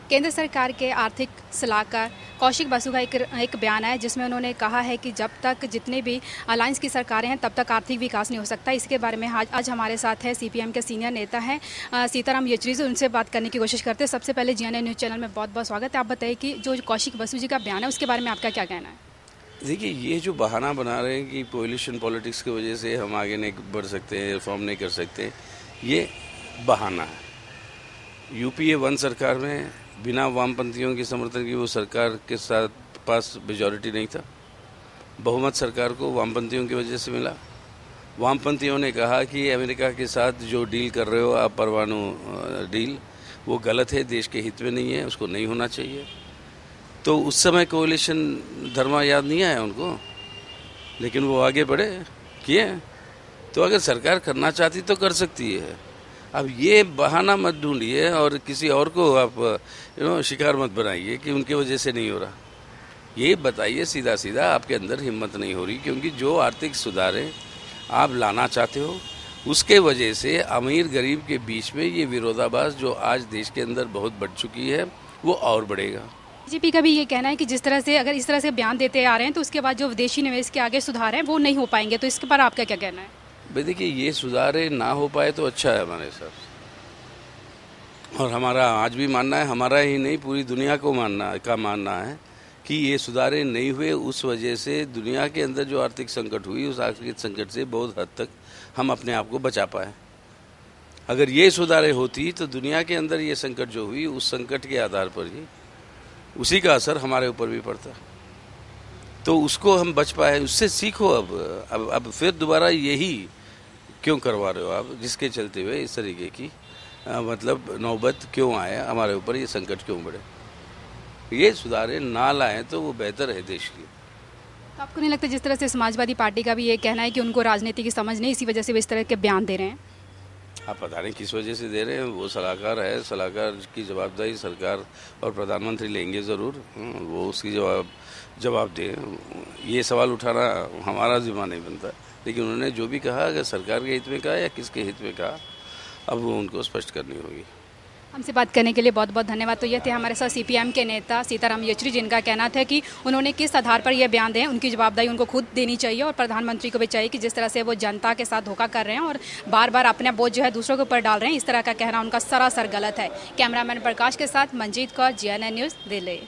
केंद्र सरकार के आर्थिक सलाहकार कौशिक बसु का एक बयान है जिसमें उन्होंने कहा है कि जब तक जितने भी अलायंस की सरकारें हैं तब तक आर्थिक विकास नहीं हो सकता। इसके बारे में आज हमारे साथ है सीपीएम के सीनियर नेता हैं सीताराम येचुरी जी, उनसे बात करने की कोशिश करते हैं। सबसे पहले जीएनए न्यूज़ चैनल में बहुत बहुत स्वागत है। आप बताइए कि जो कौशिक बसु जी का बयान है उसके बारे में आपका क्या कहना है? देखिए, ये जो बहाना बना रहे हैं कि पॉल्यूशन पॉलिटिक्स की वजह से हम आगे नहीं बढ़ सकते, रिफॉर्म नहीं कर सकते, ये बहाना है। यूपीए 1 सरकार में बिना वामपंथियों के समर्थन की वो सरकार के साथ पास मेजॉरिटी नहीं था। बहुमत सरकार को वामपंथियों की वजह से मिला। वामपंथियों ने कहा कि अमेरिका के साथ जो डील कर रहे हो आप, परमाणु डील, वो गलत है, देश के हित में नहीं है, उसको नहीं होना चाहिए। तो उस समय कोalition धर्मा याद नहीं आया उनको, लेकिन वो आगे बढ़े, किए। तो अगर सरकार करना चाहती तो कर सकती है। अब ये बहाना मत ढूंढिए और किसी और को आप शिकार मत बनाइए कि उनकी वजह से नहीं हो रहा। ये बताइए सीधा सीधा, आपके अंदर हिम्मत नहीं हो रही, क्योंकि जो आर्थिक सुधारें आप लाना चाहते हो उसके वजह से अमीर गरीब के बीच में ये विरोधाभास जो आज देश के अंदर बहुत बढ़ चुकी है वो और बढ़ेगा। बीजेपी का भी ये कहना है कि जिस तरह से अगर इस तरह से बयान देते आ रहे हैं तो उसके बाद जो विदेशी निवेश के आगे सुधार हैं वो नहीं हो पाएंगे, तो इसके पर आपका क्या कहना है? भाई देखिए, ये सुधारे ना हो पाए तो अच्छा है हमारे साथ, और हमारा आज भी मानना है, हमारा ही नहीं पूरी दुनिया को मानना है कि ये सुधारे नहीं हुए। उस वजह से दुनिया के अंदर जो आर्थिक संकट हुई, उस आर्थिक संकट से बहुत हद तक हम अपने आप को बचा पाए। अगर ये सुधारे होती तो दुनिया के अंदर ये संकट जो हुई, उस संकट के आधार पर ही उसी का असर हमारे ऊपर भी पड़ता। तो उसको हम बच पाए, उससे सीखो। अब फिर दोबारा यही क्यों करवा रहे हो आप, जिसके चलते हुए इस तरीके की मतलब नौबत क्यों आए हमारे ऊपर, ये संकट क्यों बढ़े? ये सुधारे ना लाएं तो वो बेहतर है देश के लिए। तो आपको नहीं लगता जिस तरह से समाजवादी पार्टी का भी ये कहना है कि उनको राजनीति की समझ नहीं, इसी वजह से वो इस तरह के बयान दे रहे हैं? आप पता नहीं किस वजह से दे रहे हैं, वो सलाहकार है, सलाहकार की जवाबदारी सरकार और प्रधानमंत्री लेंगे ज़रूर। वो उसकी जवाब दें। ये सवाल उठाना हमारा जिम्मा नहीं बनता, लेकिन उन्होंने जो भी कहा, अगर सरकार के हित में कहा या किसके हित में कहा, अब वो उनको स्पष्ट करनी होगी। हमसे बात करने के लिए बहुत बहुत धन्यवाद। तो ये थे हमारे साथ सीपीएम के नेता सीताराम येचुरी, जिनका कहना था कि उन्होंने किस आधार पर यह बयान दें, उनकी जवाबदारी उनको खुद देनी चाहिए और प्रधानमंत्री को भी चाहिए कि जिस तरह से वो जनता के साथ धोखा कर रहे हैं और बार बार अपना बोझ जो है दूसरों के ऊपर डाल रहे हैं, इस तरह का कहना उनका सरासर गलत है। कैमरामैन प्रकाश के साथ मंजीत कौर, जीएनए न्यूज़, दिल्ली।